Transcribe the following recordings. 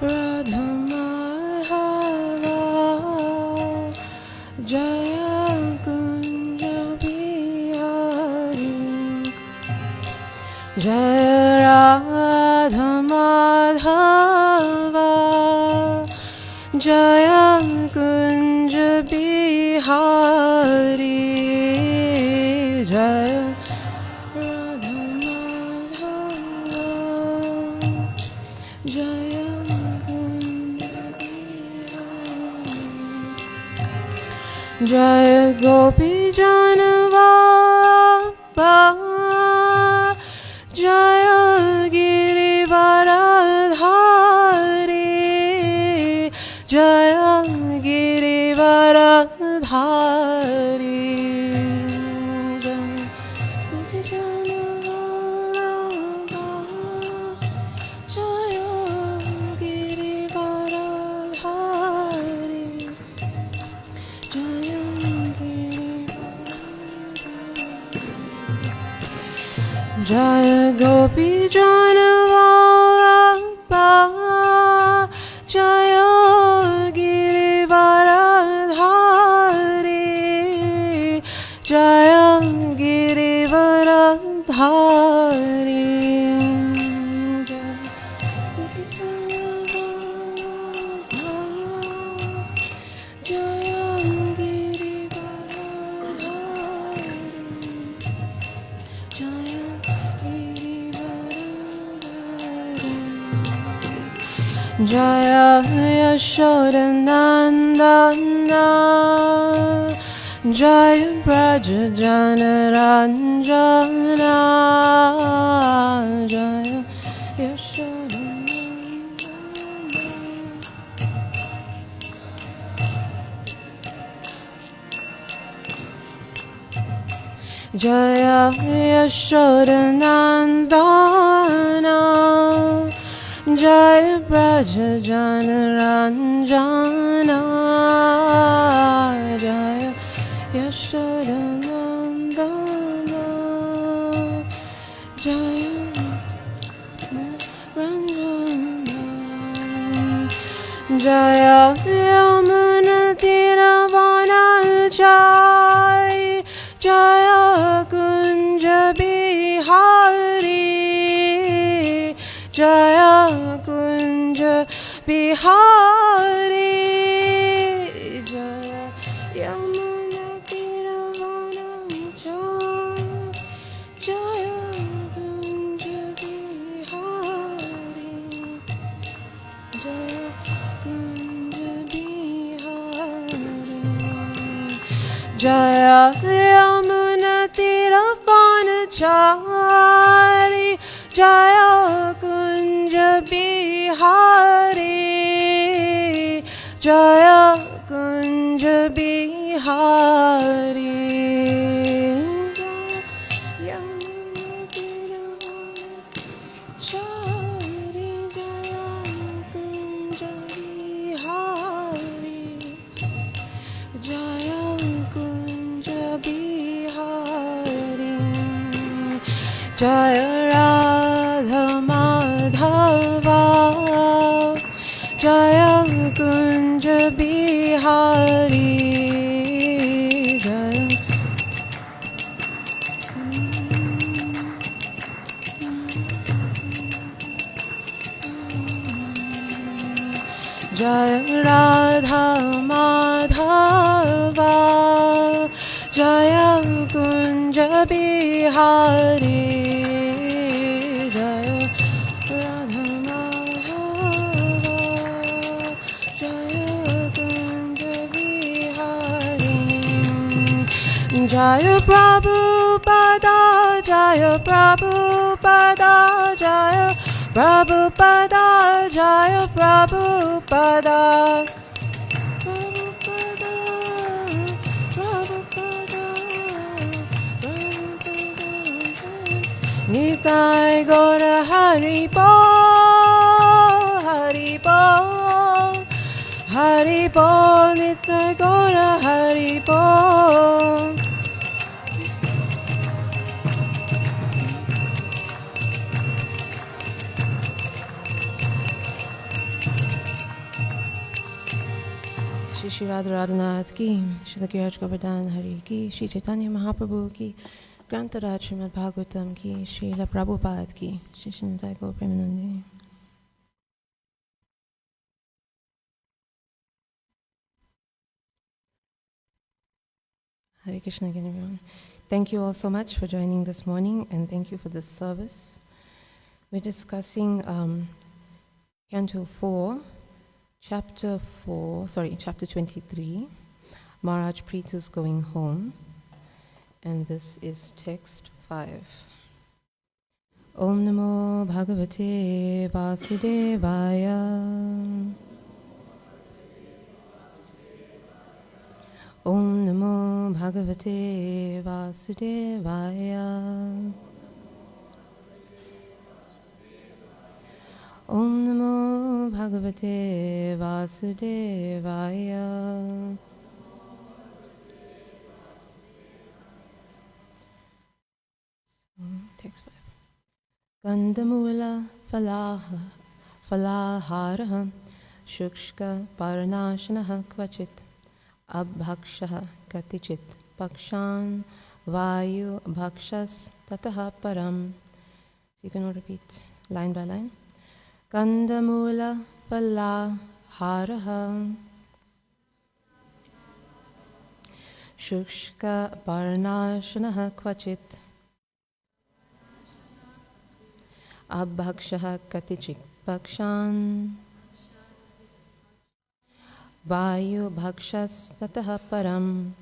Radha Madhava Jaya Kunja Bihari Jaya Radha Madhava Jaya Kunja Bihari Jaya Radha Madhava Jaya Jaya Gopi Janavaba Jaya Girivaradhari Jaya Girivaradhari Jaya Gopi Janavaba Jaya Girivaradhari Jaya Girivaradhari Jaya Yashodanandana Jaya Braja Janaranjana Jaya Yashodanandana Jaya Yashodanandana Jaya Braja Janaranjana Jaya Yashodanandana Jaya Ranjana Jaya Yamuna Tiravanachari Jaya Kunja Bihari Jaya Kunja Bihari Jaya Yamuna Tiravanachari Jaya Kunja Bihari Jaya Kunja Bihari Jaya Yamuna Tiravanachari Jaya Kunja Bihari Jaya Kunja Bihari Jaya Kunja Bihari Jaya Radha Madhava Jaya Kunja Bihari Jaya Radha Madhava Jaya Kunja Bihari Jaya Radha Madhava Jaya Kunja Bihari Jaya Prabhupada Jaya Prabhupada Jaya Prabhupada Jaya Prabhupada Nitai Gaura Haribo Haribo Haribo Nitai Gaura Haribo Shri Radha Radhanath ki, Shri Kiraj Govardhan Hari ki, Shri Chaitanya Mahaprabhu ki, Grantaraj Srimad Bhagavatam ki, Shri La Prabhupada ki, Shri Shinzai Gaura Premanandi. Hare Krishna again, everyone. Thank you all so much for joining this morning, and thank you for this service. We're discussing Canto 4, Chapter 23, Maharaj Pritu's Going Home, and this is text 5. Om Namo Bhagavate Vasudevaya. Om Namo Bhagavate Vasudevaya. Om Namo Bhagavate Vasudevaya. Text 5. Gandamula falaharaha shukshka paranashanaha kvachit abhakshaha katichit pakshan vayu bhakshas tataha param. So you can all repeat line by line. Gandamula falaharaha shukshka paranashanaha kvachit abhakshaha katichit pakshan vayu bhakshas tataha param.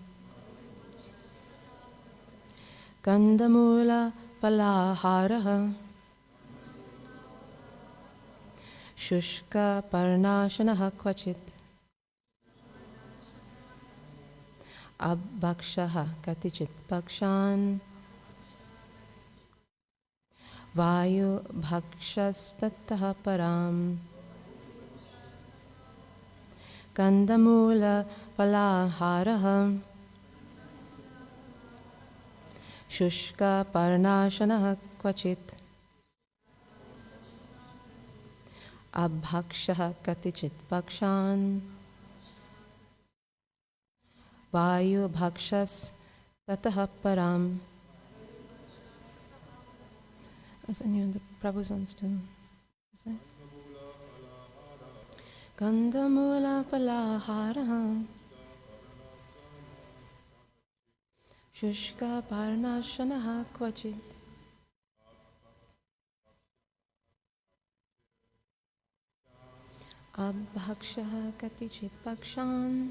Gandamula falaharaha shushka parnashanaha kvachit abhakshaha katichit pakshan vayu bhakshas tataha param. Gandamula falaharaha shushka parnashanaha kvachit abhakshaha katichit pakshan vayu bhakshas tataha param. Is anyone the Prabhu's on still? Is that? Gandamula falaharaha shushka parnashanaha kvachit abhakshaha katichit pakshan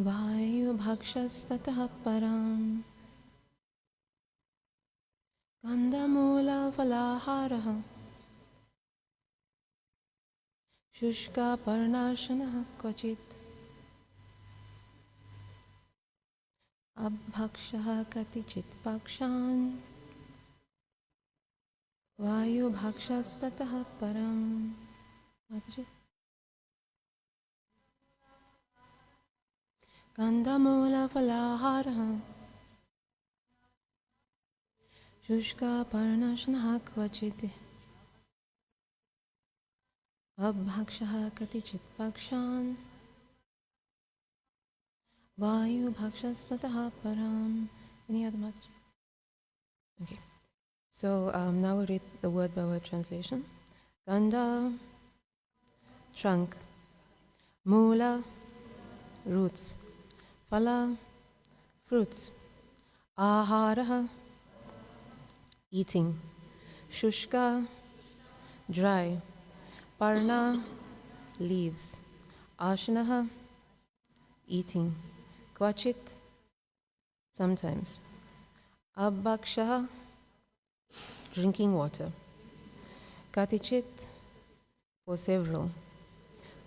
vayu bhakshas tataha param. Gandamula falaharaha shushka parnashanaha kvachit abhakshaha katichit pakshan vayu bhakshas tataha param. Mataji. Gandamula falaharaha shushka parnashanaha kvachit abhakshaha katichit pakshan vayu bhakshas tataha param. Any other message? Okay. So now we'll read the word by word translation. Ganda, trunk. Mula, roots. Phala, fruits. Aharaha, eating. Shushka, dry. Parna, leaves. Ashanaha, eating. Kvachit, sometimes. Abhakshaha, drinking water. Katichit, for several.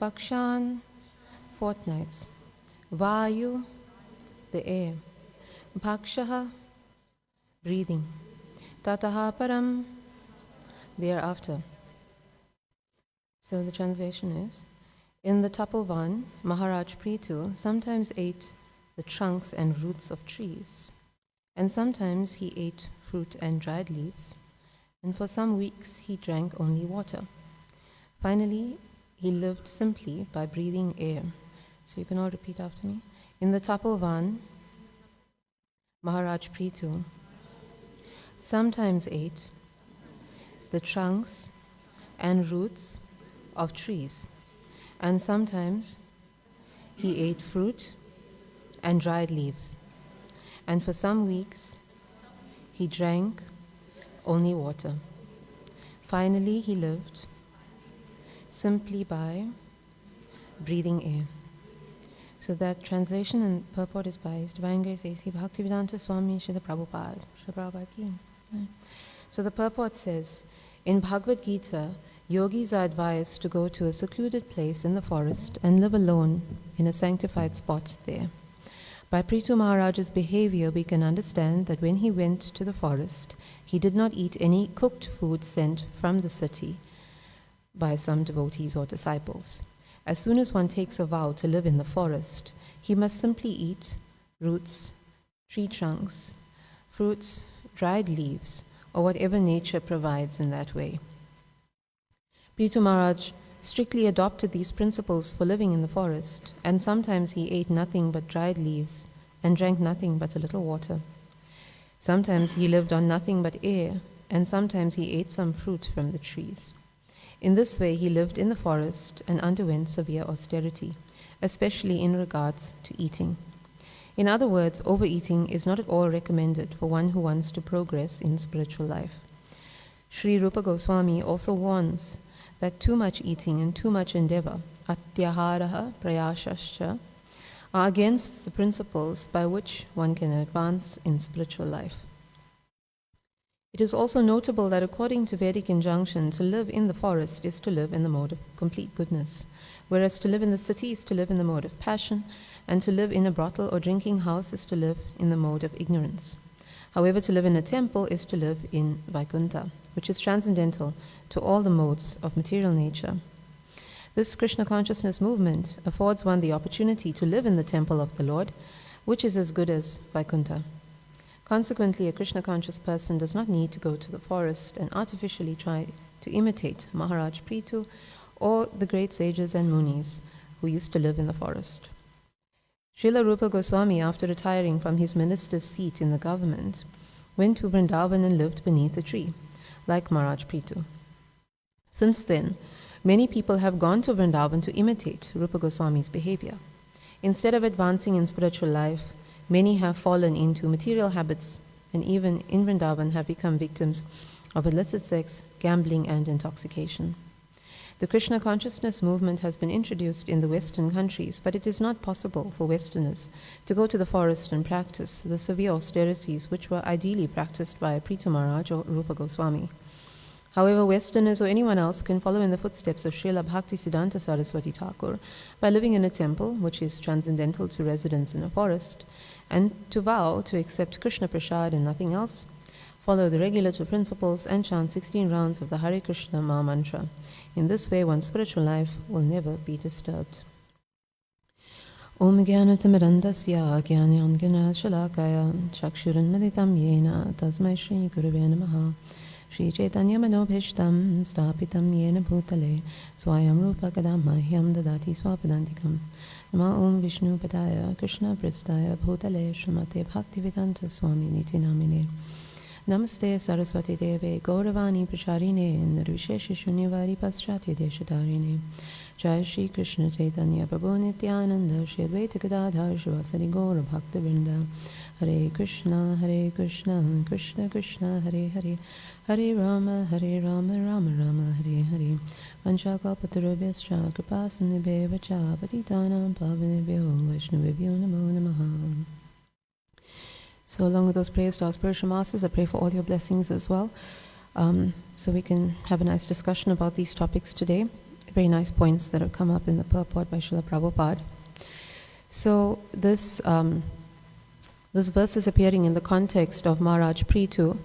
Pakshan, fortnights. Vayu, the air. Bhakshaha, breathing. Tataha param, thereafter. So the translation is, in the Tapovan, Maharaj Prithu sometimes ate the trunks and roots of trees, and sometimes he ate fruit and dried leaves, and for some weeks he drank only water. Finally, he lived simply by breathing air. So you can all repeat after me. In the Tapovan, Maharaj Prithu sometimes ate the trunks and roots of trees, and sometimes he ate fruit and dried leaves, and for some weeks he drank only water. Finally, he lived simply by breathing air. So that translation and purport is by His Divine Grace A.C. Bhaktivedanta Swami Srila Prabhupada. Srila Prabhupada ki. So the purport says, in Bhagavad Gita, yogis are advised to go to a secluded place in the forest and live alone in a sanctified spot there. By Prithu Maharaj's behavior, we can understand that when he went to the forest, he did not eat any cooked food sent from the city by some devotees or disciples. As soon as one takes a vow to live in the forest, he must simply eat roots, tree trunks, fruits, dried leaves, or whatever nature provides in that way. Prithu Maharaj strictly adopted these principles for living in the forest, and sometimes he ate nothing but dried leaves and drank nothing but a little water. Sometimes he lived on nothing but air, and sometimes he ate some fruit from the trees. In this way, he lived in the forest and underwent severe austerity, especially in regards to eating. In other words, overeating is not at all recommended for one who wants to progress in spiritual life. Sri Rupa Goswami also warns that too much eating and too much endeavor, atyaharaha prayashascha, are against the principles by which one can advance in spiritual life. It is also notable that according to Vedic injunction, to live in the forest is to live in the mode of complete goodness, whereas to live in the city is to live in the mode of passion, and to live in a brothel or drinking house is to live in the mode of ignorance. However, to live in a temple is to live in Vaikuntha, which is transcendental to all the modes of material nature. This Krishna consciousness movement affords one the opportunity to live in the temple of the Lord, which is as good as Vaikuntha. Consequently, a Krishna conscious person does not need to go to the forest and artificially try to imitate Maharaj Prithu or the great sages and munis who used to live in the forest. Srila Rupa Goswami, after retiring from his minister's seat in the government, went to Vrindavan and lived beneath a tree, like Maharaj Prithu. Since then, many people have gone to Vrindavan to imitate Rupa Goswami's behavior. Instead of advancing in spiritual life, many have fallen into material habits and even in Vrindavan have become victims of illicit sex, gambling, and intoxication. The Krishna consciousness movement has been introduced in the Western countries, but it is not possible for Westerners to go to the forest and practice the severe austerities which were ideally practiced by Prithu Maharaj or Rupa Goswami. However, Westerners or anyone else can follow in the footsteps of Srila Bhaktisiddhanta Saraswati Thakur by living in a temple, which is transcendental to residence in a forest, and to vow to accept Krishna Prasad and nothing else, follow the regulative principles, and chant 16 rounds of the Hare Krishna Maha Mantra. In this way, one's spiritual life will never be disturbed. Om Jnanatimidandasya Jnanyanjana Shalakaya Chakshuran Meditam Yena Tasmai Shri Gurave Namaha Shri Chaitanya Manobhishtam Stapitam Yena Bhutale Swayam Rupa Kadamahyam Dadati Swapadantikam Nama Om Vishnu Padaya Krishna Pristaya Bhutale Srimate Bhaktivedanta Swami Niti Namine Namaste Saraswati Deve Gauravani Pracharine Nirvishesha Shunyavari Paschatya Deshatarine Jai Shri Krishna Chaitanya Prabhu Nityananda Shri Advaita Gadadhar Shivasari Gaura Bhakta Vrinda Hare Krishna Krishna Krishna Hare Hare Hare Rama Rama Rama Hare Hare Vanchakalpatarubhyascha Kripasinibheva Cha Patitanam Pavanebhyo Vaishnavibhyo Namo Namaha. So along with those prayers to our spiritual masters, I pray for all your blessings as well, so we can have a nice discussion about these topics today. Very nice points that have come up in the purport by Srila Prabhupada. So this verse is appearing in the context of Maharaj Prithu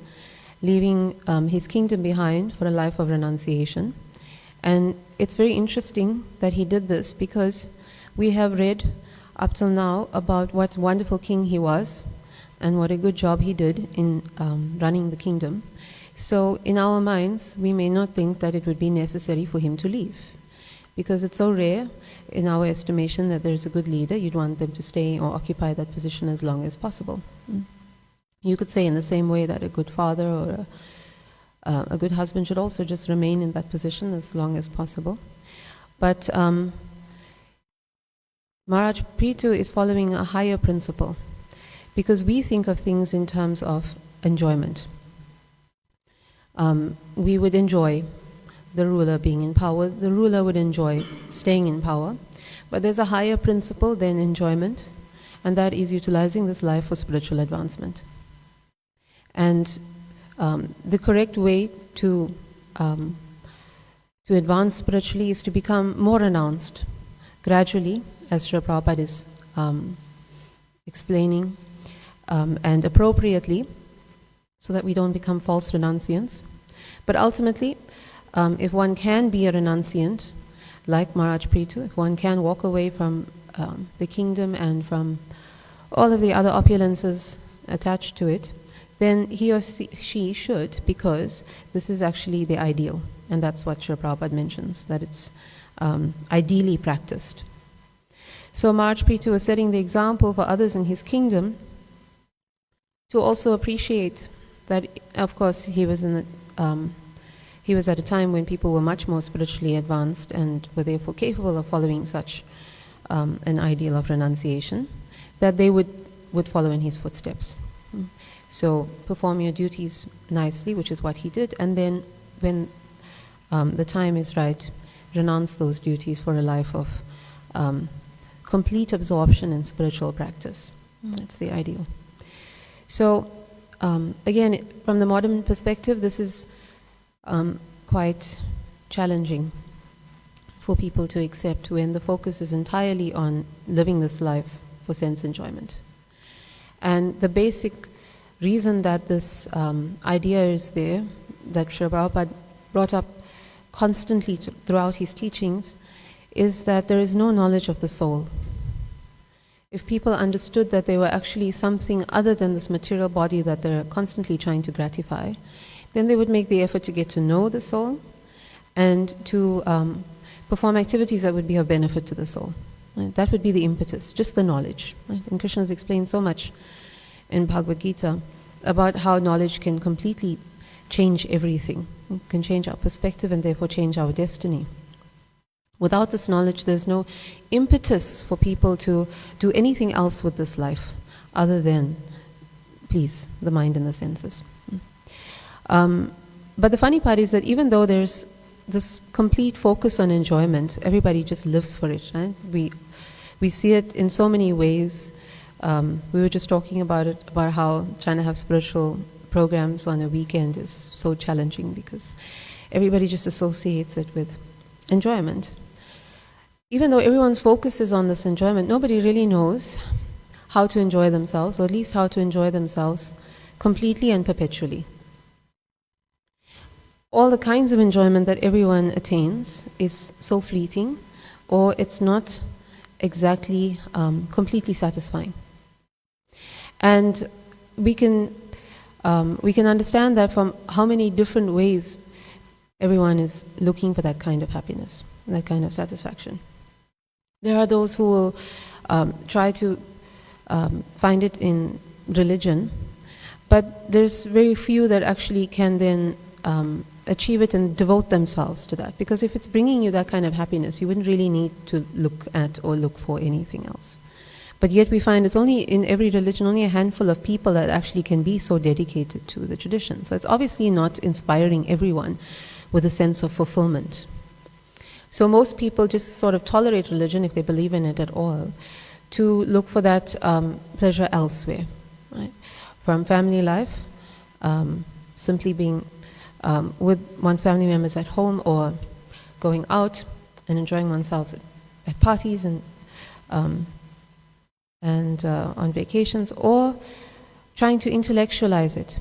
leaving his kingdom behind for a life of renunciation. And it's very interesting that he did this because we have read up till now about what wonderful king he was and what a good job he did in running the kingdom. So in our minds, we may not think that it would be necessary for him to leave. because it's so rare in our estimation that there's a good leader. You'd want them to stay or occupy that position as long as possible. You could say in the same way that a good father or a good husband should also just remain in that position as long as possible. But Maharaj Prithu is following a higher principle, because we think of things in terms of enjoyment. We would enjoy the ruler being in power, the ruler would enjoy staying in power, but there's a higher principle than enjoyment, and that is utilizing this life for spiritual advancement. And the correct way to advance spiritually is to become more renounced gradually, as Srila Prabhupada is explaining, and appropriately, so that we don't become false renunciants. But ultimately, if one can be a renunciant, like Maharaj Prithu, if one can walk away from the kingdom and from all of the other opulences attached to it, then he or she should, because this is actually the ideal. And that's what Srila Prabhupada mentions, that it's ideally practiced. So Maharaj Prithu was setting the example for others in his kingdom to also appreciate that, of course, he was at a time when people were much more spiritually advanced and were therefore capable of following such an ideal of renunciation, that they would follow in his footsteps. So perform your duties nicely, which is what he did, and then when the time is right, renounce those duties for a life of complete absorption in spiritual practice. That's the ideal. So again, from the modern perspective, this is quite challenging for people to accept when the focus is entirely on living this life for sense enjoyment. And the basic reason that this idea is there, that Srila Prabhupada brought up constantly throughout his teachings, is that there is no knowledge of the soul. If people understood that they were actually something other than this material body that they're constantly trying to gratify, then they would make the effort to get to know the soul and to perform activities that would be of benefit to the soul. Right? That would be the impetus, just the knowledge. Right? And Krishna has explained so much in Bhagavad Gita about how knowledge can completely change everything. It can change our perspective and therefore change our destiny. Without this knowledge, there's no impetus for people to do anything else with this life other than please the mind and the senses. But the funny part is that even though there's this complete focus on enjoyment, everybody just lives for it, right? We see it in so many ways. We were just talking about it, about how trying to have spiritual programs on a weekend is so challenging because everybody just associates it with enjoyment. Even though everyone's focus is on this enjoyment, nobody really knows how to enjoy themselves, or at least how to enjoy themselves completely and perpetually. All the kinds of enjoyment that everyone attains is so fleeting, or it's not exactly completely satisfying. And we can understand that from how many different ways everyone is looking for that kind of happiness, that kind of satisfaction. There are those who will try to find it in religion, but there's very few that actually can then achieve it and devote themselves to that. Because if it's bringing you that kind of happiness, you wouldn't really need to look at or look for anything else. But yet we find it's only in every religion, only a handful of people that actually can be so dedicated to the tradition. So it's obviously not inspiring everyone with a sense of fulfillment. So most people just sort of tolerate religion, if they believe in it at all, to look for that pleasure elsewhere, right? From family life, simply being with one's family members at home, or going out and enjoying oneself at parties and on vacations, or trying to intellectualize it,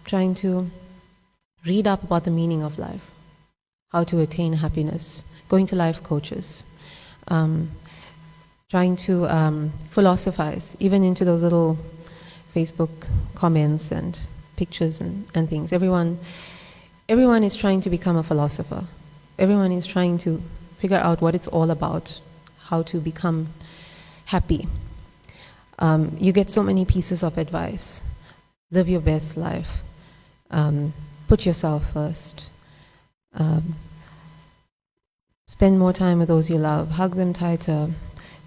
trying to read up about the meaning of life, how to attain happiness, going to life coaches, trying to philosophize, even into those little Facebook comments and pictures and things. Everyone is trying to become a philosopher. Everyone is trying to figure out what it's all about, how to become happy, you get so many pieces of advice. Live your best life. Put yourself first. Spend more time with those you love. Hug them tighter.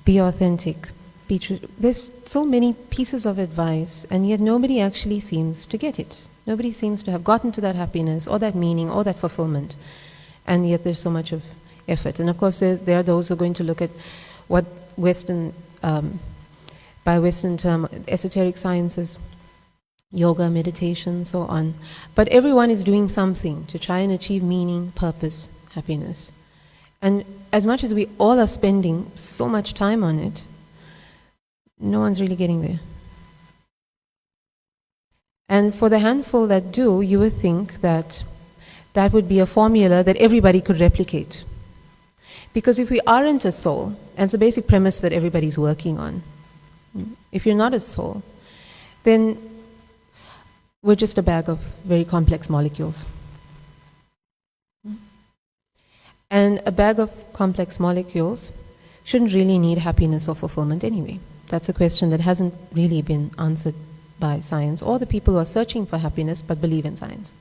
Be authentic. Be true. There's so many pieces of advice, and yet nobody actually seems to get it. Nobody seems to have gotten to that happiness or that meaning or that fulfillment. And yet there's so much of effort. And of course there are those who are going to look at what Western, by Western term, esoteric sciences, yoga, meditation, so on. But everyone is doing something to try and achieve meaning, purpose, happiness. And as much as we all are spending so much time on it, no one's really getting there. And for the handful that do, you would think that that would be a formula that everybody could replicate. Because if we aren't a soul, and it's a basic premise that everybody's working on, if you're not a soul, then we're just a bag of very complex molecules. And a bag of complex molecules shouldn't really need happiness or fulfillment anyway. That's a question that hasn't really been answered by science or the people who are searching for happiness but believe in science.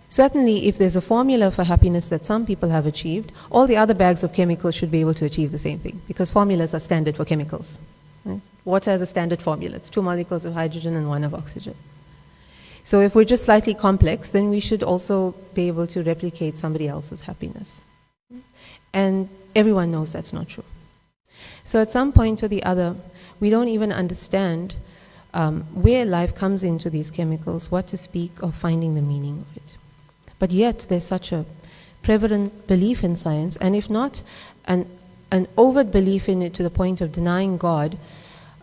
Certainly, if there's a formula for happiness that some people have achieved, all the other bags of chemicals should be able to achieve the same thing, because formulas are standard for chemicals. Right? Water has a standard formula. It's 2 molecules of hydrogen and 1 of oxygen. So if we're just slightly complex, then we should also be able to replicate somebody else's happiness. And everyone knows that's not true. So at some point or the other, we don't even understand where life comes into these chemicals, what to speak of finding the meaning of it. But yet there's such a prevalent belief in science, and if not an overt belief in it to the point of denying God,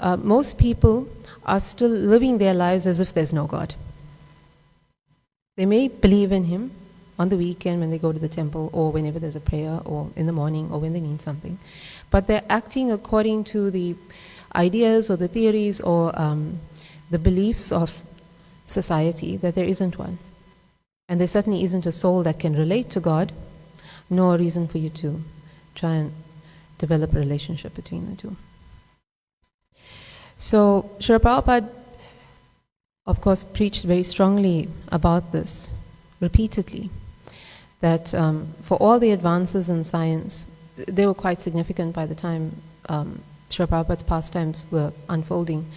most people are still living their lives as if there's no God. They may believe in Him on the weekend when they go to the temple, or whenever there's a prayer, or in the morning, or when they need something. But they're acting according to the ideas or the theories or the beliefs of society that there isn't one. And there certainly isn't a soul that can relate to God, nor a reason for you to try and develop a relationship between the two. So Srila Prabhupada, of course, preached very strongly about this repeatedly, that for all the advances in science, they were quite significant by the time Srila Prabhupada's pastimes were unfolding.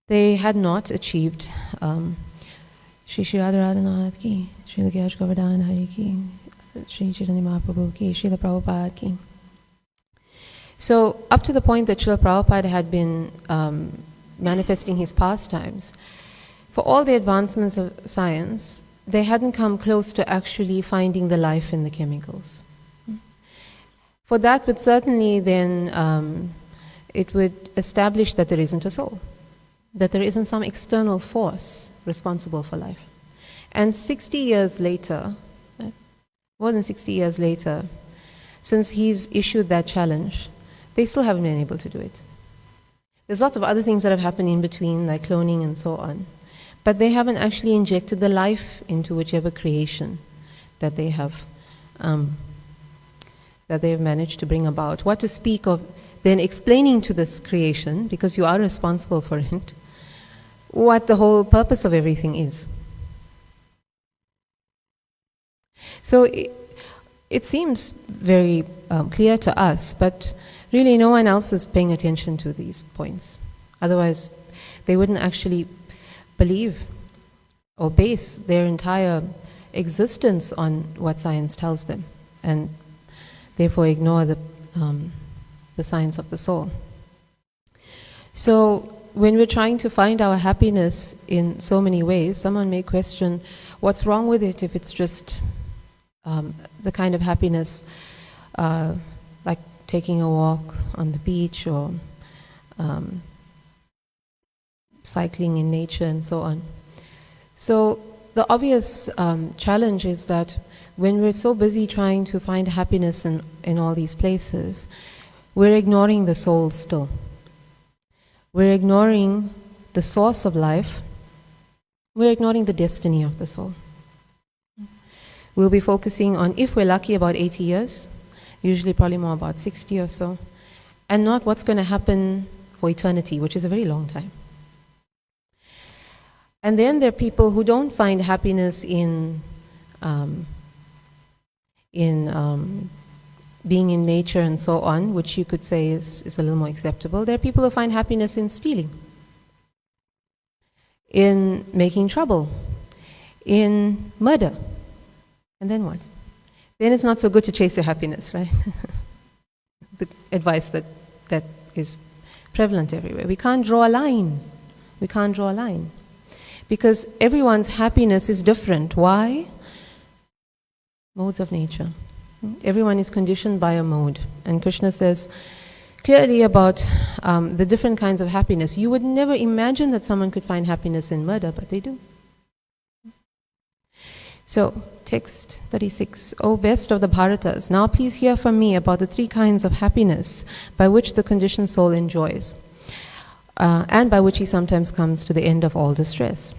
They had not achieved Shri Shri Radharanath ki, Shri Gaura Govardhan Hari ki, Shri Chaitanya Mahaprabhu ki, Srila Prabhupada ki. So up to the point that Srila Prabhupada had been manifesting his pastimes, for all the advancements of science, they hadn't come close to actually finding the life in the chemicals. For that would certainly then, it would establish that there isn't a soul, that there isn't some external force responsible for life. And 60 years later, more than 60 years later, since he's issued that challenge, they still haven't been able to do it. There's lots of other things that have happened in between, like cloning and so on, but they haven't actually injected the life into whichever creation that they have managed to bring about. What to speak of then explaining to this creation, because you are responsible for it, what the whole purpose of everything is. So it seems very clear to us, but really no one else is paying attention to these points. Otherwise, they wouldn't actually believe or base their entire existence on what science tells them, and therefore ignore the science of the soul. So when we're trying to find our happiness in so many ways, someone may question, what's wrong with it if it's just the kind of happiness like taking a walk on the beach or cycling in nature and so on. So the obvious challenge is that when we're so busy trying to find happiness in all these places, we're ignoring the soul still. We're ignoring the source of life. We're ignoring the destiny of the soul. We'll be focusing on, if we're lucky, about 80 years, usually probably more about 60 or so, and not what's going to happen for eternity, which is a very long time. And then there are people who don't find happiness in being in nature and so on, which you could say is a little more acceptable. There are people who find happiness in stealing, in making trouble, in murder. And then what? Then it's not so good to chase your happiness, right? The advice that is prevalent everywhere. We can't draw a line. We can't draw a line. Because everyone's happiness is different. Why? Modes of nature. Everyone is conditioned by a mode. And Krishna says clearly about the different kinds of happiness. You would never imagine that someone could find happiness in murder, but they do. So, text 36. O best of the Bharatas, now please hear from me about the three kinds of happiness by which the conditioned soul enjoys, and by which he sometimes comes to the end of all distress.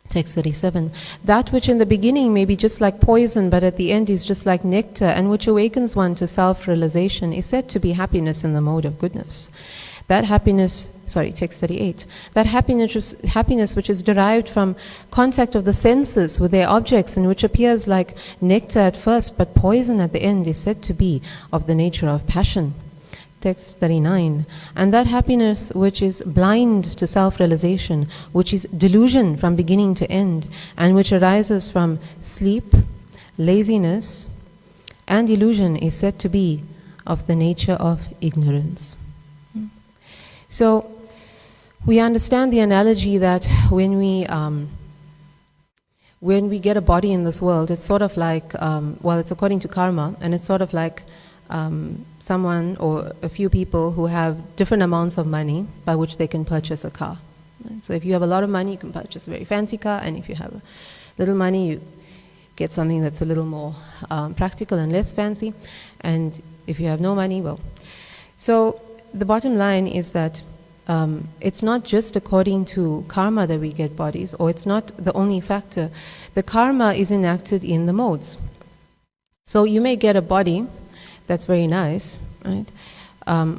Text 37. That which in the beginning may be just like poison, but at the end is just like nectar, and which awakens one to self-realization, is said to be happiness in the mode of goodness. That happiness, text 38. That happiness which is derived from contact of the senses with their objects, and which appears like nectar at first, but poison at the end, is said to be of the nature of passion. Text 39. And that happiness which is blind to self-realization, which is delusion from beginning to end, and which arises from sleep, laziness, and illusion, is said to be of the nature of ignorance. So, we understand the analogy that when we get a body in this world, it's sort of like, it's according to karma, and it's sort of like someone or a few people who have different amounts of money by which they can purchase a car. So if you have a lot of money, you can purchase a very fancy car, and if you have a little money, you get something that's a little more practical and less fancy, and if you have no money, So the bottom line is that it's not just according to karma that we get bodies, or it's not the only factor. The karma is enacted in the modes. So you may get a body that's very nice, right?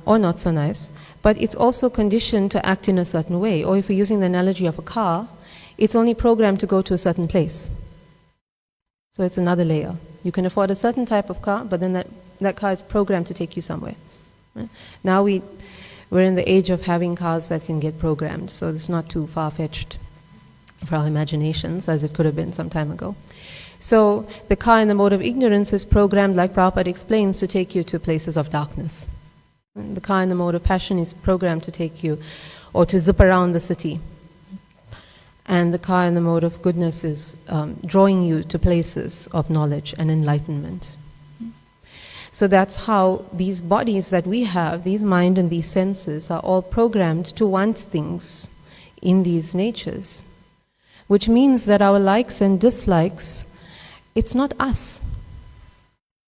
Or not so nice, but it's also conditioned to act in a certain way. Or if we're using the analogy of a car, it's only programmed to go to a certain place. So it's another layer. You can afford a certain type of car, but then that car is programmed to take you somewhere. Right? Now we're in the age of having cars that can get programmed, so it's not too far-fetched for our imaginations as it could have been some time ago. So the car in the mode of ignorance is programmed, like Prabhupada explains, to take you to places of darkness. And the car in the mode of passion is programmed to take you, or to zip around the city. And the car in the mode of goodness is drawing you to places of knowledge and enlightenment. So that's how these bodies that we have, these mind and these senses, are all programmed to want things in these natures. Which means that our likes and dislikes, it's not us.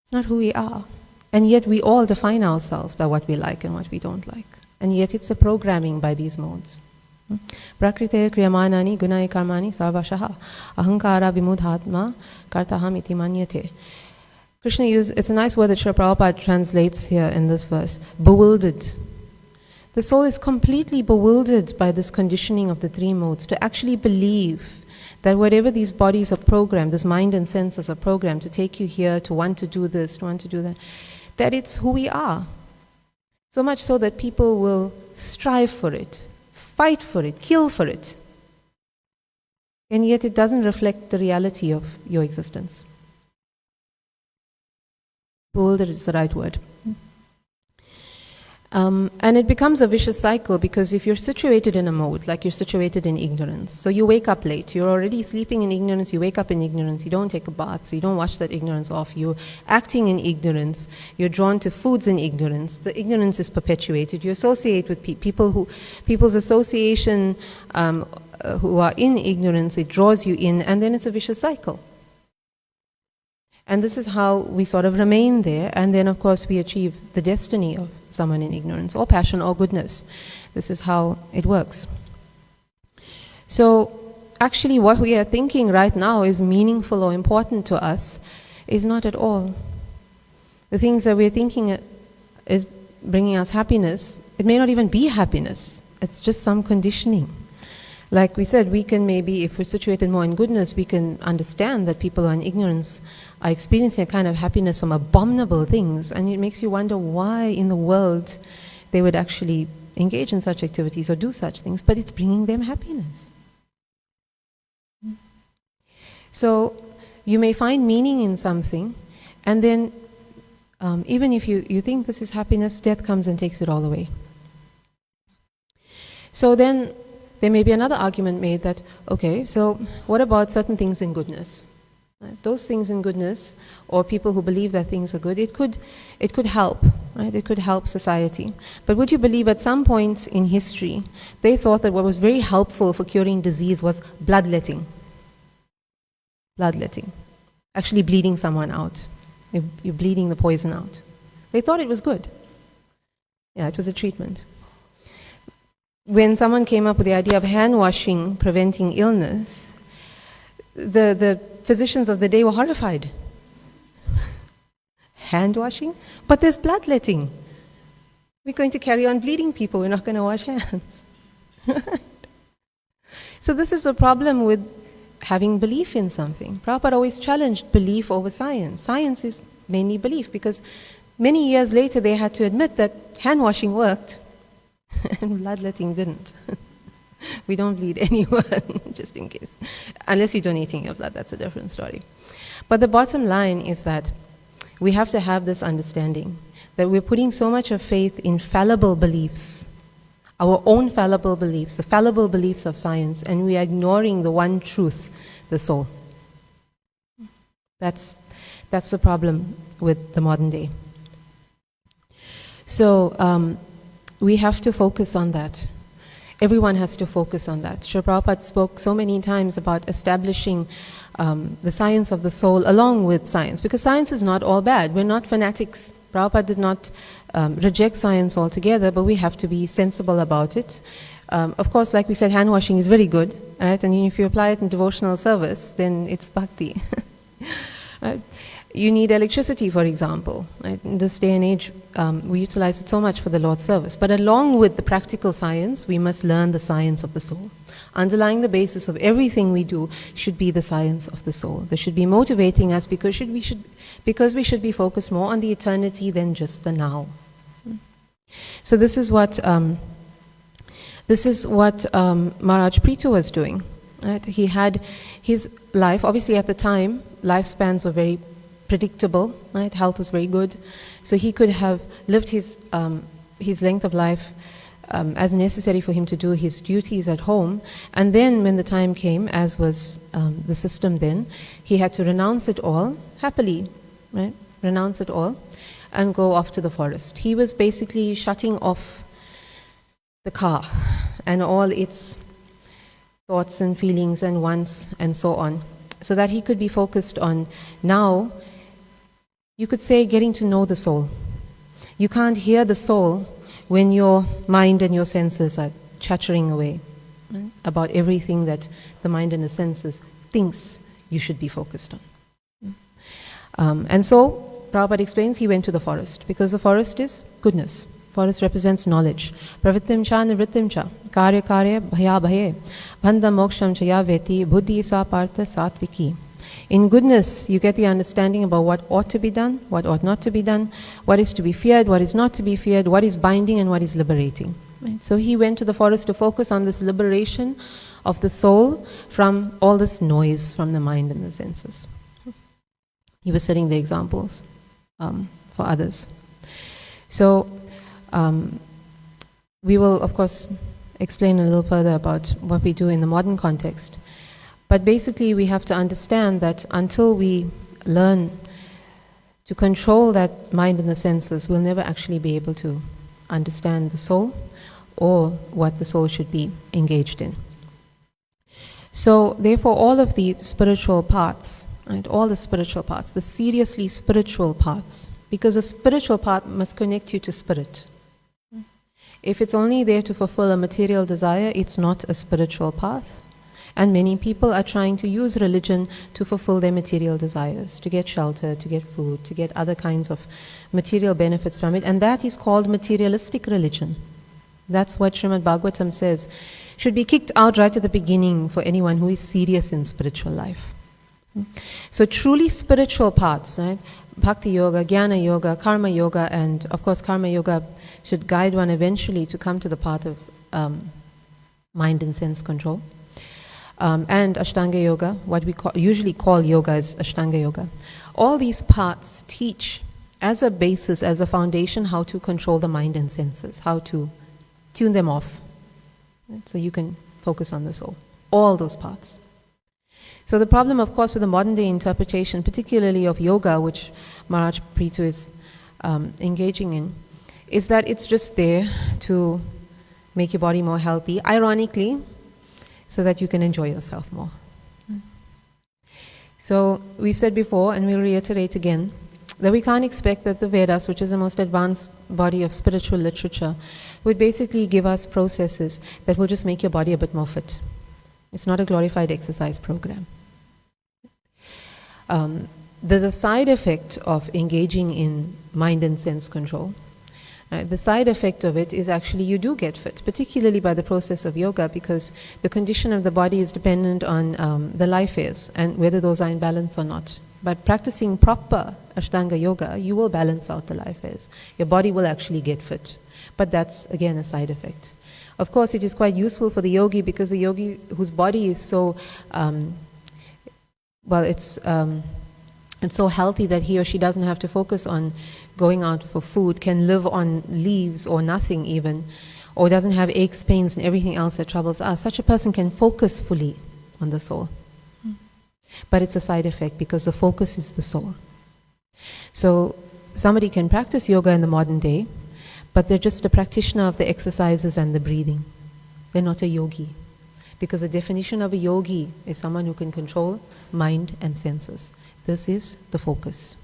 It's not who we are. And yet we all define ourselves by what we like and what we don't like. And yet it's a programming by these modes. Prakrite kriyamanani gunai karmani sarvashaha ahankara vimudhatma kartaham iti manyate. Krishna it's a nice word that Srila Prabhupada translates here in this verse, bewildered. The soul is completely bewildered by this conditioning of the three modes to actually believe that whatever these bodies are programmed, this mind and senses are programmed to take you here, to want to do this, to want to do that it's who we are. So much so that people will strive for it, fight for it, kill for it. And yet it doesn't reflect the reality of your existence. Bewildered is the right word. And it becomes a vicious cycle, because if you're situated in a mode, like you're situated in ignorance, so you wake up late, you're already sleeping in ignorance, you wake up in ignorance, you don't take a bath, so you don't wash that ignorance off, you're acting in ignorance, you're drawn to foods in ignorance, the ignorance is perpetuated, you associate with people's association who are in ignorance, it draws you in, and then it's a vicious cycle. And this is how we sort of remain there, and then of course we achieve the destiny of someone in ignorance, or passion, or goodness. This is how it works. So, actually what we are thinking right now is meaningful or important to us is not at all. The things that we're thinking is bringing us happiness, it may not even be happiness. It's just some conditioning. Like we said, we can maybe, if we're situated more in goodness, we can understand that people who are in ignorance are experiencing a kind of happiness from abominable things, and it makes you wonder why in the world they would actually engage in such activities or do such things, but it's bringing them happiness. So you may find meaning in something, and then even if you think this is happiness, death comes and takes it all away. So then there may be another argument made that, okay, so what about certain things in goodness? Right? Those things in goodness, or people who believe that things are good, it could help, right? It could help society. But would you believe at some point in history, they thought that what was very helpful for curing disease was bloodletting. Bloodletting. Actually bleeding someone out. You're bleeding the poison out. They thought it was good. Yeah, it was a treatment. When someone came up with the idea of hand washing preventing illness, the physicians of the day were horrified. Hand washing? But there's bloodletting. We're going to carry on bleeding people, we're not going to wash hands. So this is a problem with having belief in something. Prabhupada always challenged belief over science. Science is mainly belief, because many years later they had to admit that hand washing worked and bloodletting didn't. We don't bleed anyone, just in case. Unless you're donating your blood, that's a different story. But the bottom line is that we have to have this understanding that we're putting so much of faith in fallible beliefs, our own fallible beliefs, the fallible beliefs of science, and we are ignoring the one truth, the soul. That's the problem with the modern day. So we have to focus on that. Everyone has to focus on that. Srila Prabhupada spoke so many times about establishing the science of the soul along with science, because science is not all bad. We're not fanatics. Prabhupada did not reject science altogether, but we have to be sensible about it. Of course, like we said, hand washing is very good, right? And if you apply it in devotional service, then it's bhakti. Right? You need electricity, for example. Right? In this day and age, we utilize it so much for the Lord's service. But along with the practical science, we must learn the science of the soul. Underlying the basis of everything we do should be the science of the soul. They should be motivating us because we should be focused more on the eternity than just the now. So this is what Maharaj Prithu was doing. Right? He had his life, obviously at the time, lifespans were very predictable, right? Health was very good. So he could have lived his length of life as necessary for him to do his duties at home. And then when the time came, as was the system then, he had to renounce it all happily, right? Renounce it all and go off to the forest. He was basically shutting off the car and all its thoughts and feelings and wants and so on, so that he could be focused on now, you could say, getting to know the soul. You can't hear the soul when your mind and your senses are chattering away, right, about everything that the mind and the senses thinks you should be focused on. And so, Prabhupada explains, he went to the forest, because the forest is goodness. Forest represents knowledge. Pravittim cha nivrittim cha, karya karya bhaya bhaye, bhanda moksham cha ya veti, buddhi sa partha satviki. In goodness, you get the understanding about what ought to be done, what ought not to be done, what is to be feared, what is not to be feared, what is binding and what is liberating. Right? So he went to the forest to focus on this liberation of the soul from all this noise from the mind and the senses. He was setting the examples for others. So we will, of course, explain a little further about what we do in the modern context. But basically, we have to understand that until we learn to control that mind and the senses, we'll never actually be able to understand the soul or what the soul should be engaged in. So, therefore, all of the spiritual paths, right, all the spiritual paths, the seriously spiritual paths, because a spiritual path must connect you to spirit. If it's only there to fulfill a material desire, it's not a spiritual path. And many people are trying to use religion to fulfill their material desires, to get shelter, to get food, to get other kinds of material benefits from it. And that is called materialistic religion. That's what Srimad Bhagavatam says should be kicked out right at the beginning for anyone who is serious in spiritual life. So truly spiritual paths, right? Bhakti yoga, jnana yoga, karma yoga, and of course karma yoga should guide one eventually to come to the path of mind and sense control. And Ashtanga yoga, what we usually call yoga is Ashtanga yoga. All these paths teach as a basis, as a foundation, how to control the mind and senses, how to tune them off, right? So you can focus on the soul. All those paths. So the problem, of course, with the modern day interpretation, particularly of yoga, which Maharaj Prithu is engaging in, is that it's just there to make your body more healthy, ironically, so that you can enjoy yourself more. So we've said before, and we'll reiterate again, that we can't expect that the Vedas, which is the most advanced body of spiritual literature, would basically give us processes that will just make your body a bit more fit. It's not a glorified exercise program. There's a side effect of engaging in mind and sense control. The side effect of it is actually you do get fit, particularly by the process of yoga, because the condition of the body is dependent on the life phase and whether those are in balance or not. But practicing proper Ashtanga yoga, you will balance out the life phase. Your body will actually get fit. But that's, again, a side effect. Of course, it is quite useful for the yogi, because the yogi whose body is so, it's so healthy that he or she doesn't have to focus on going out for food, can live on leaves or nothing even, or doesn't have aches, pains, and everything else that troubles us. Such a person can focus fully on the soul. But it's a side effect, because the focus is the soul. So somebody can practice yoga in the modern day, but they're just a practitioner of the exercises and the breathing. They're not a yogi. Because the definition of a yogi is someone who can control mind and senses. This is the focus.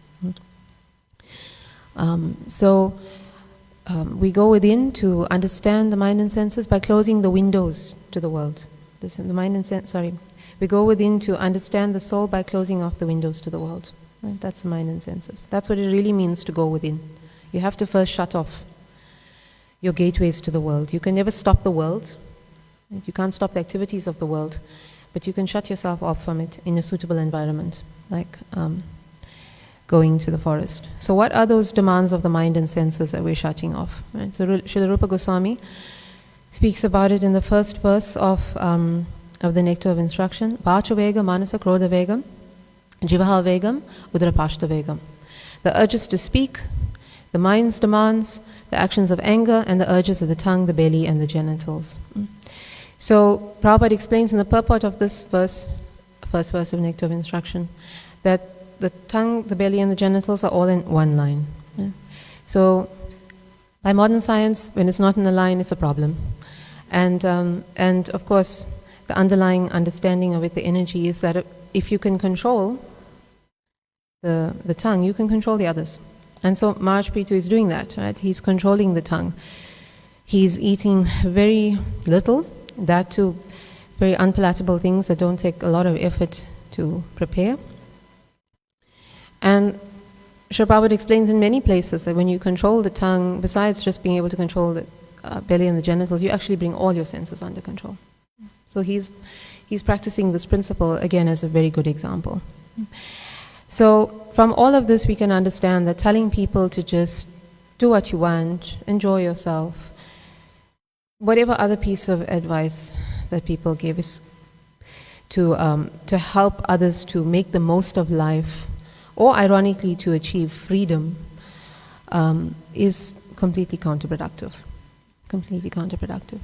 We go within to understand the mind and senses by closing the windows to the world. We go within to understand the soul by closing off the windows to the world. Right? That's the mind and senses. That's what it really means to go within. You have to first shut off your gateways to the world. You can never stop the world. Right? You can't stop the activities of the world, but you can shut yourself off from it in a suitable environment, like going to the forest. So what are those demands of the mind and senses that we're shutting off? Right? So Srila Rupa Goswami speaks about it in the first verse of the Nectar of Instruction. Vacha Vega, Manasa Krodha Vegam, Jivaha Vegam, Udrapashta Vegam. The urges to speak, the mind's demands, the actions of anger, and the urges of the tongue, the belly, and the genitals. So Prabhupada explains in the purport of this verse, first verse of Nectar of Instruction, that the tongue, the belly, and the genitals are all in one line. Yeah? So by modern science, when it's not in a line, it's a problem. And of course, the underlying understanding of it, the energy, is that if you can control the tongue, you can control the others. And so Maharaj Prithu is doing that, right? He's controlling the tongue. He's eating very little, that too very unpalatable things that don't take a lot of effort to prepare. And Srila Prabhupada explains in many places that when you control the tongue, besides just being able to control the belly and the genitals, you actually bring all your senses under control. So he's practicing this principle, again, as a very good example. So from all of this, we can understand that telling people to just do what you want, enjoy yourself, whatever other piece of advice that people give is to help others to make the most of life, or ironically to achieve freedom, is completely counterproductive. Completely counterproductive.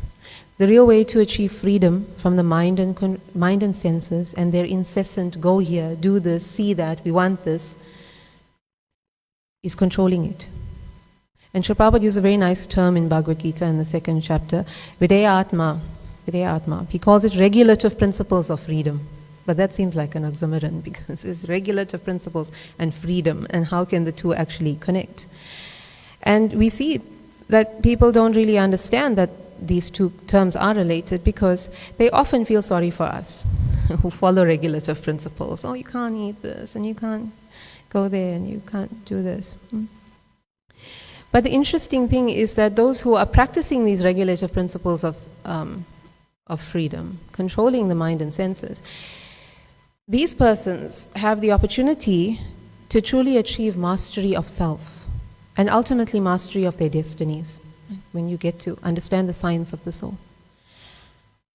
The real way to achieve freedom from the mind and senses and their incessant go here, do this, see that, we want this, is controlling it. And Srila Prabhupada used a very nice term in Bhagavad Gita in the second chapter, Videya Atma. He calls it regulative principles of freedom. But that seems like an oxymoron, because it's regulative principles and freedom, and how can the two actually connect? And we see that people don't really understand that these two terms are related because they often feel sorry for us who follow regulative principles. Oh, you can't eat this, and you can't go there, and you can't do this. But the interesting thing is that those who are practicing these regulative principles of freedom, controlling the mind and senses, these persons have the opportunity to truly achieve mastery of self and ultimately mastery of their destinies, when you get to understand the science of the soul.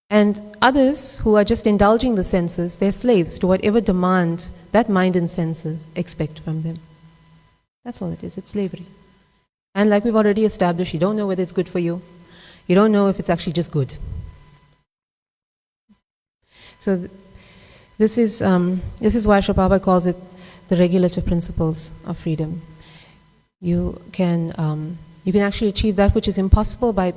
And others who are just indulging the senses, they're slaves to whatever demand that mind and senses expect from them. That's all it is, it's slavery. And like we've already established, you don't know whether it's good for you. You don't know if it's actually just good. So this is why Srila Prabhupada calls it the regulative principles of freedom. You can actually achieve that which is impossible by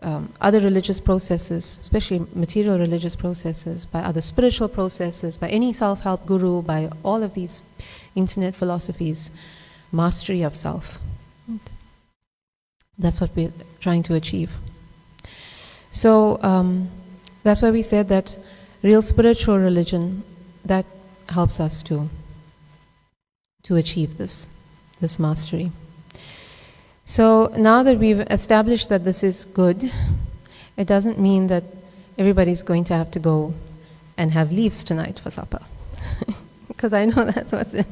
other religious processes, especially material religious processes, by other spiritual processes, by any self-help guru, by all of these internet philosophies, mastery of self. That's what we're trying to achieve. So that's why we said that real spiritual religion, that helps us to achieve this mastery. So now that we've established that this is good, it doesn't mean that everybody's going to have to go and have leaves tonight for supper. Because I know that's what's in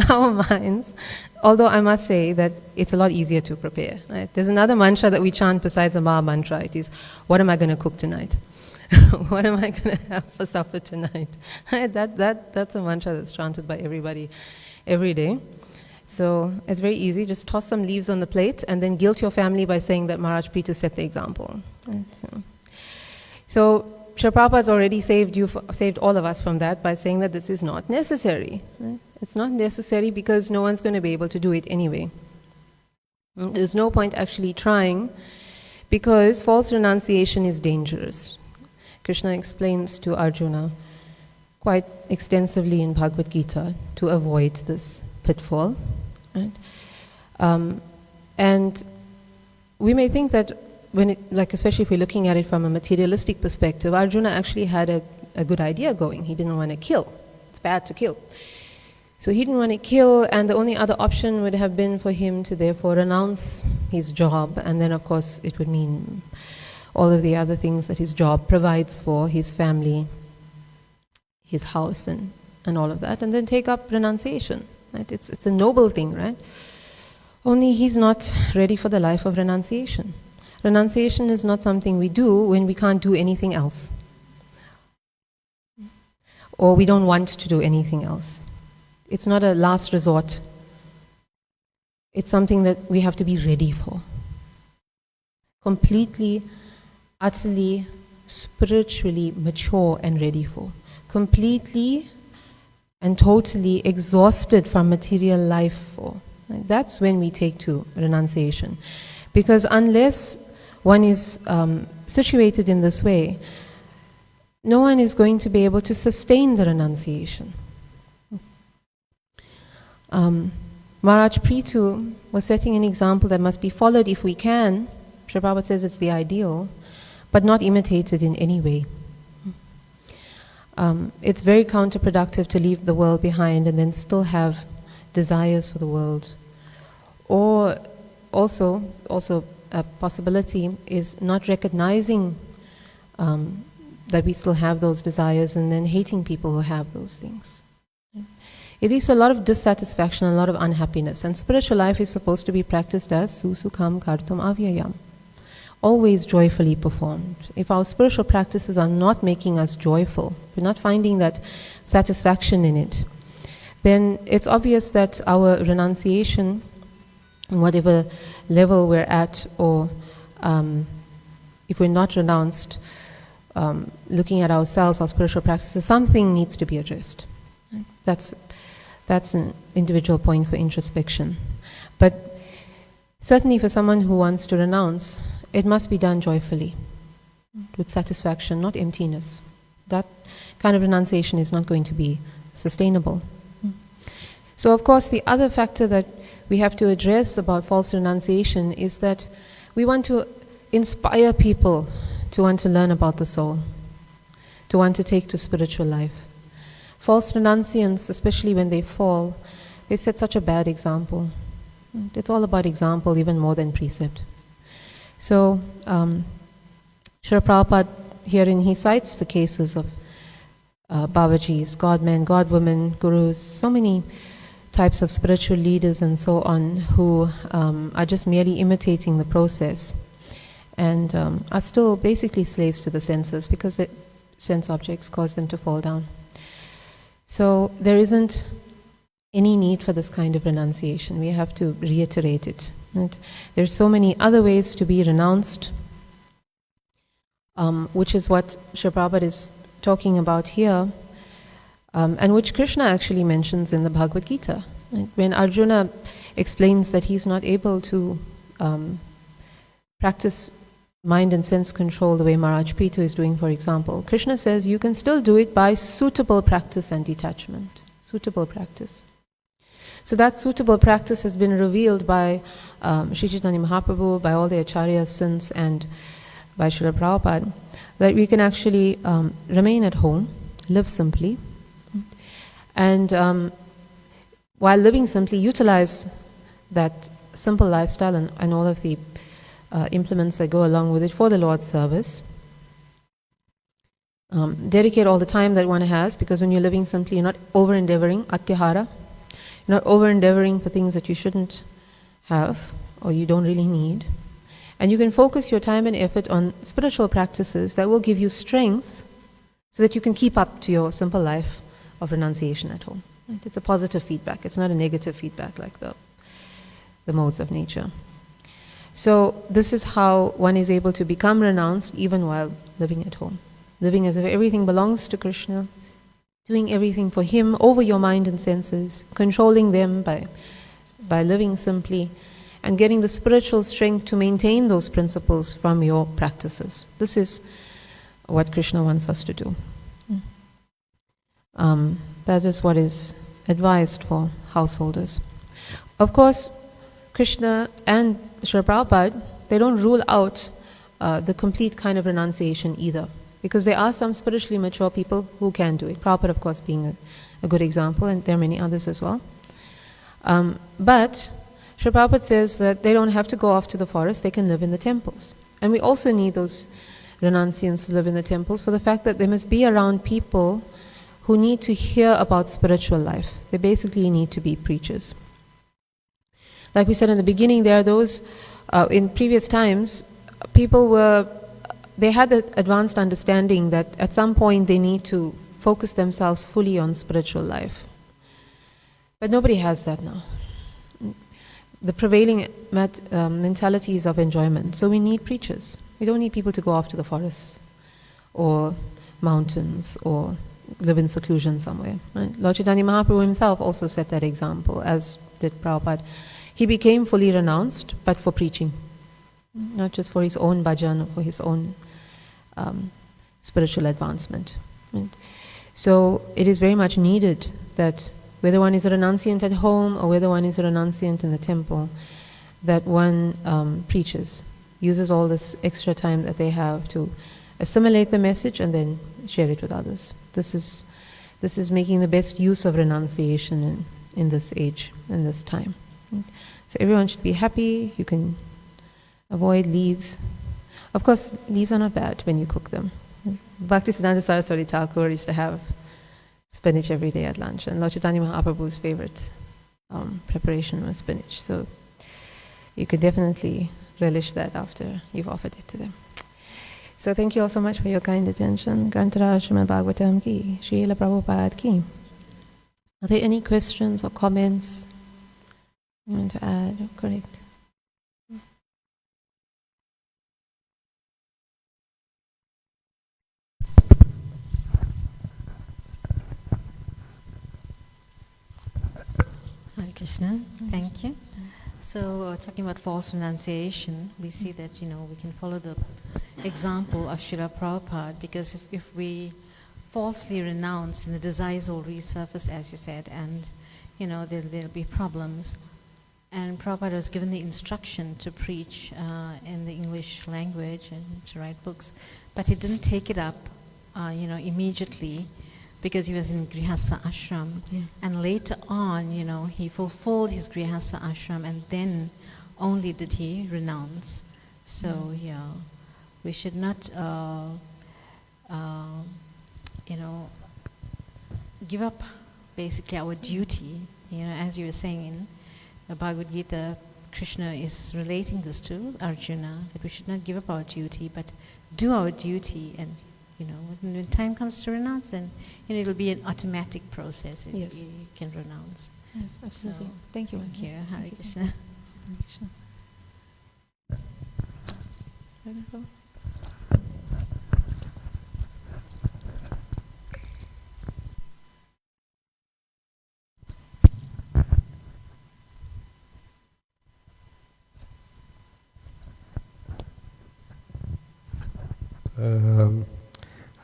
our minds. Although I must say that it's a lot easier to prepare. Right? There's another mantra that we chant besides the Maha mantra. It is, what am I going to cook tonight? What am I going to have for supper tonight? That's a mantra that's chanted by everybody every day. So it's very easy. Just toss some leaves on the plate and then guilt your family by saying that Maharaj Prithu set the example. Right? So Srila Prabhupada's already saved all of us from that by saying that this is not necessary. Right? It's not necessary because no one's going to be able to do it anyway. There's no point actually trying because false renunciation is dangerous. Krishna explains to Arjuna quite extensively in Bhagavad Gita to avoid this pitfall. Right? And we may think that especially if we're looking at it from a materialistic perspective, Arjuna actually had a good idea going. He didn't want to kill. It's bad to kill. So he didn't want to kill, and the only other option would have been for him to therefore renounce his job, and then of course it would mean all of the other things that his job provides for, his family, his house, and all of that, and then take up renunciation. Right? It's a noble thing, right? Only he's not ready for the life of renunciation. Renunciation is not something we do when we can't do anything else. Or we don't want to do anything else. It's not a last resort. It's something that we have to be ready for. Completely, utterly, spiritually mature and ready for. Completely and totally exhausted from material life for. Right? That's when we take to renunciation. Because unless one is situated in this way, no one is going to be able to sustain the renunciation. Maharaj Prithu was setting an example that must be followed if we can. Srila Prabhupada says it's the ideal, but not imitated in any way. It's very counterproductive to leave the world behind and then still have desires for the world. Or also a possibility is not recognizing that we still have those desires and then hating people who have those things. It leads to a lot of dissatisfaction, a lot of unhappiness. And spiritual life is supposed to be practiced as susukham kartum avyayam, always joyfully performed. If our spiritual practices are not making us joyful, we're not finding that satisfaction in it, then it's obvious that our renunciation, whatever level we're at, or if we're not renounced, looking at ourselves, our spiritual practices, something needs to be addressed. Right? That's an individual point for introspection. But certainly for someone who wants to renounce, it must be done joyfully, with satisfaction, not emptiness. That kind of renunciation is not going to be sustainable. So of course the other factor that we have to address about false renunciation is that we want to inspire people to want to learn about the soul, to want to take to spiritual life. False renunciants, especially when they fall, they set such a bad example. It's all about example even more than precept. So, Srila Prabhupada herein, he cites the cases of Babajis, godmen, godwomen, gurus, so many types of spiritual leaders and so on who are just merely imitating the process and are still basically slaves to the senses because the sense objects cause them to fall down. So there isn't any need for this kind of renunciation. We have to reiterate it. Right? There's so many other ways to be renounced, which is what Srila Prabhupada is talking about here, and which Krishna actually mentions in the Bhagavad Gita. Right? When Arjuna explains that he's not able to practice mind and sense control the way Maharaj Prithu is doing, for example, Krishna says you can still do it by suitable practice and detachment. Suitable practice. So that suitable practice has been revealed by Sri Chaitanya Mahaprabhu, by all the acharyas since, and by Srila Prabhupada, that we can actually remain at home, live simply, and while living simply, utilize that simple lifestyle and all of the implements that go along with it for the Lord's service. Dedicate all the time that one has, because when you're living simply, you're not over-endeavoring, atyahara. You're not over-endeavoring for things that you shouldn't have or you don't really need. And you can focus your time and effort on spiritual practices that will give you strength so that you can keep up to your simple life of renunciation at home. Right? It's a positive feedback. It's not a negative feedback like the modes of nature. So this is how one is able to become renounced even while living at home. Living as if everything belongs to Krishna, doing everything for Him over your mind and senses, controlling them by living simply, and getting the spiritual strength to maintain those principles from your practices. This is what Krishna wants us to do. That is what is advised for householders. Of course, Krishna and Srila Prabhupada, they don't rule out the complete kind of renunciation either, because there are some spiritually mature people who can do it. Prabhupada, of course, being a good example, and there are many others as well. But Srila Prabhupada says that they don't have to go off to the forest, they can live in the temples. And we also need those renunciants to live in the temples for the fact that they must be around people who need to hear about spiritual life. They basically need to be preachers. Like we said in the beginning, there are those, in previous times, they had the advanced understanding that at some point they need to focus themselves fully on spiritual life. But nobody has that now. The prevailing mentality is of enjoyment. So we need preachers. We don't need people to go off to the forests or mountains or live in seclusion somewhere. Right? Lord Chaitanya Mahaprabhu himself also set that example, as did Prabhupada. He became fully renounced, but for preaching. Not just for his own bhajan or for his own spiritual advancement. Right? So it is very much needed that whether one is a renunciant at home or whether one is a renunciant in the temple, that one preaches, uses all this extra time that they have to assimilate the message and then share it with others. This is making the best use of renunciation in this age, in this time. Right? So everyone should be happy. You can avoid leaves. Of course, leaves are not bad when you cook them. Bhaktisiddhanta Saraswati Thakur used to have spinach every day at lunch, and Lord Chaitanya Mahaprabhu's favorite preparation was spinach. So you could definitely relish that after you've offered it to them. So thank you all so much for your kind attention. Grantaraj Srimad Bhagavatam ki, Srila Prabhupada ki. Are there any questions or comments you want to add or correct? Hare Krishna, thank you. So talking about false renunciation, we see that, we can follow the example of Srila Prabhupada, because if we falsely renounce, then the desires will resurface, as you said, and, there'll be problems. And Prabhupada was given the instruction to preach in the English language and to write books, but he didn't take it up, immediately, because he was in Grihastha ashram. Yeah. And later on, he fulfilled his Grihastha ashram, and then only did he renounce. So, we should not, give up basically our duty. As you were saying in the Bhagavad Gita, Krishna is relating this to Arjuna, that we should not give up our duty, but do our duty, and when time comes to renounce, then it'll be an automatic process. Yes. You can renounce. Yes, absolutely. So, thank you. Thank you. Hare Thank you. Krishna. Hare Krishna.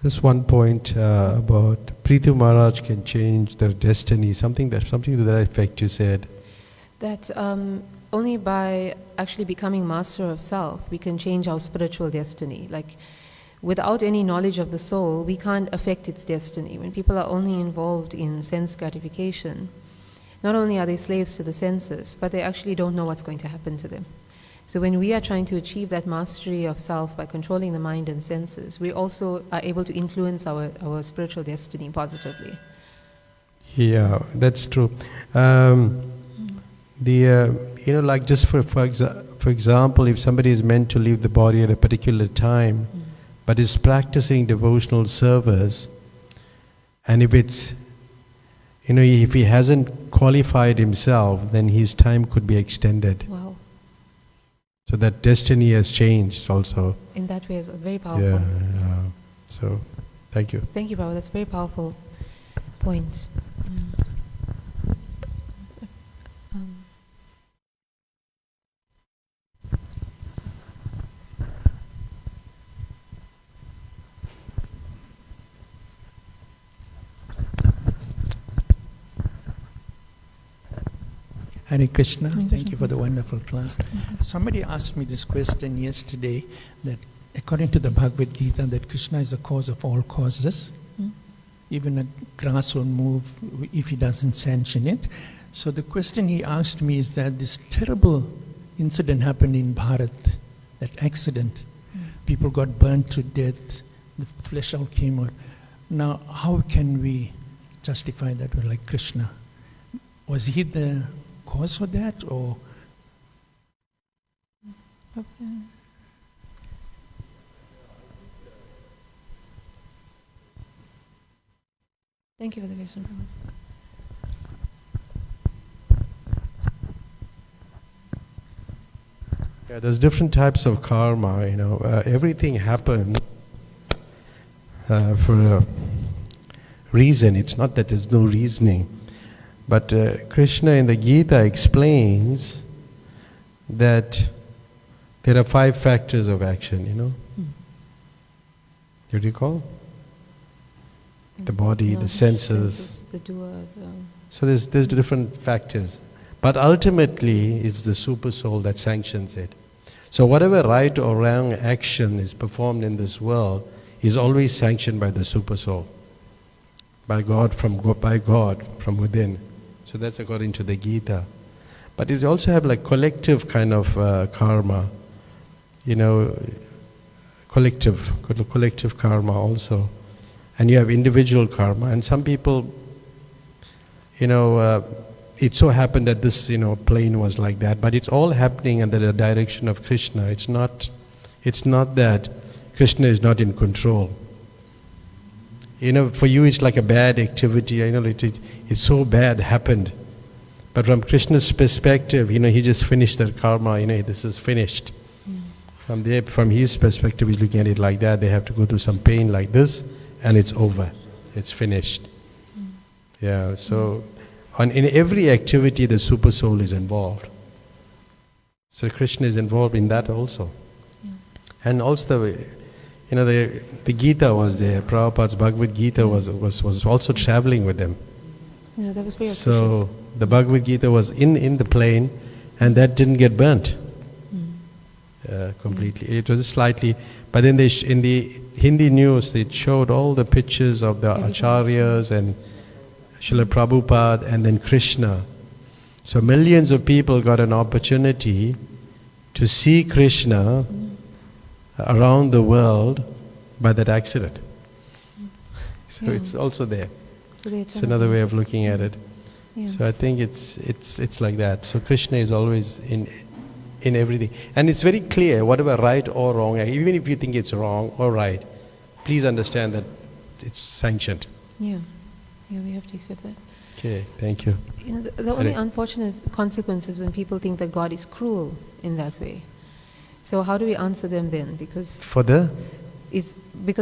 This one point about Prithu Maharaj can change their destiny, something to that effect you said. That only by actually becoming master of self, we can change our spiritual destiny. Like, without any knowledge of the soul, we can't affect its destiny. When people are only involved in sense gratification, not only are they slaves to the senses, but they actually don't know what's going to happen to them. So when we are trying to achieve that mastery of self by controlling the mind and senses, we also are able to influence our spiritual destiny positively. Yeah, that's true. Like just for example, if somebody is meant to leave the body at a particular time, but is practicing devotional service, and if it's, if he hasn't qualified himself, then his time could be extended. Wow. So that destiny has changed also. In that way, it's very powerful. Yeah. So, thank you. Thank you, Prabhupada. That's a very powerful point. Hare Krishna, thank you for the wonderful class. Somebody asked me this question yesterday, that according to the Bhagavad Gita, that Krishna is the cause of all causes. Even a grass will move if he doesn't sanction it. So the question he asked me is that this terrible incident happened in Bharat, that accident. People got burnt to death, the flesh all came out. Now, how can we justify that we're like Krishna? Was he the cause for that, or? Thank you for the question, Prabhupada. Yeah, there's different types of karma, everything happened for a reason. It's not that there's no reasoning. But Krishna in the Gita explains that there are 5 factors of action, Do you recall? The body, the senses. The doer, So there's different factors. But ultimately, it's the super soul that sanctions it. So whatever right or wrong action is performed in this world is always sanctioned by the super soul, by God from within. So that's according to the Gita. But you also have like collective kind of karma, collective karma also. And you have individual karma. And some people, it so happened that this, plane was like that, but it's all happening under the direction of Krishna. It's not that Krishna is not in control. For you it's like a bad activity. It's so bad happened. But from Krishna's perspective, he just finished that karma. This is finished. From his perspective, he's looking at it like that. They have to go through some pain like this, and it's over. It's finished. Yeah. So, in every activity, the super soul is involved. So Krishna is involved in that also. And also the Gita was there. Prabhupada's Bhagavad Gita was also traveling with them. Yeah, that was very auspicious. So the Bhagavad Gita was in the plane, and that didn't get burnt completely. It was slightly, but then in the Hindi news, they showed all the pictures of the acharyas and Srila Prabhupada and then Krishna. So millions of people got an opportunity to see Krishna around the world by that accident. So it's also there. It's another way of looking at it. Yeah. So I think it's like that. So Krishna is always in everything. And it's very clear, whatever right or wrong, even if you think it's wrong or right, please understand that it's sanctioned. Yeah, we have to accept that. Okay, thank you. You know, the only unfortunate consequence is when people think that God is cruel in that way. So how do we answer them then? Because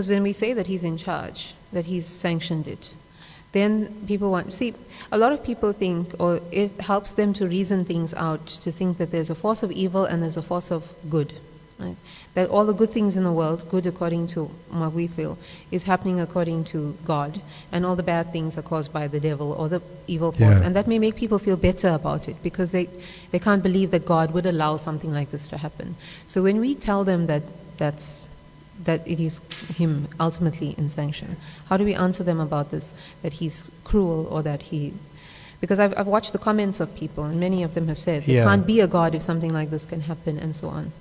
when we say that He's in charge, that He's sanctioned it, then people a lot of people think, or it helps them to reason things out, to think that there's a force of evil and there's a force of good. Right? That all the good things in the world, good according to what we feel, is happening according to God, and all the bad things are caused by the devil or the evil force. And that may make people feel better about it, because they can't believe that God would allow something like this to happen. So when we tell them that it is Him ultimately in sanction, how do we answer them about this, that He's cruel, or that because I've watched the comments of people, and many of them have said, there can't be a God if something like this can happen, and so on.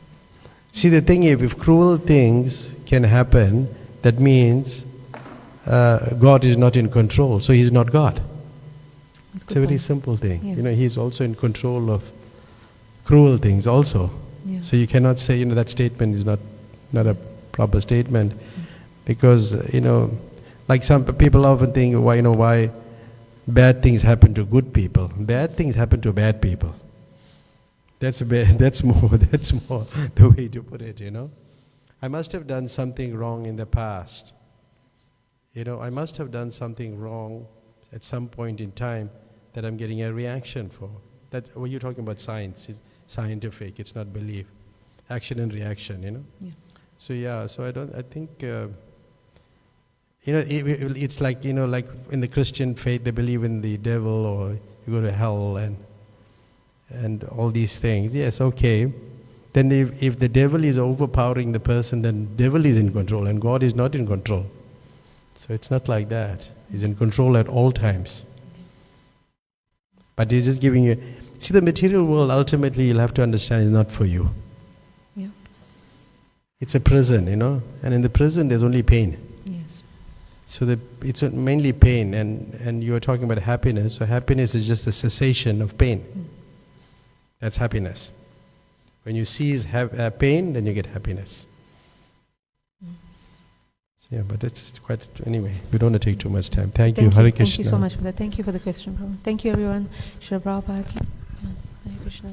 See, the thing is, if cruel things can happen, that means God is not in control, so He's not God. It's a very simple thing. Yeah. You know, He's also in control of cruel things also. Yeah. So you cannot say, that statement is not a proper statement, because, like some people often think, why bad things happen to good people. Bad things happen to bad people. That's more the way to put it, I must have done something wrong in the past. I must have done something wrong at some point in time that I'm getting a reaction for. When you're talking about science, it's scientific, it's not belief. Action and reaction, Yeah. So I think, it's like, like in the Christian faith, they believe in the devil, or you go to hell and all these things. Yes, okay. Then if the devil is overpowering the person, then devil is in control and God is not in control. So it's not like that. He's in control at all times. But He's just giving you... See, the material world, ultimately, you'll have to understand, is not for you. Yeah. It's a prison, and in the prison there's only pain. Yes. So it's mainly pain, and you are talking about happiness. So happiness is just the cessation of pain. That's happiness. When you cease pain, then you get happiness. So but it's quite... Anyway, we don't want to take too much time. Thank you. Hare Krishna. Thank you so much for that. Thank you for the question, Prabhu. Thank you, everyone. Srila Prabhupada. Hare Krishna.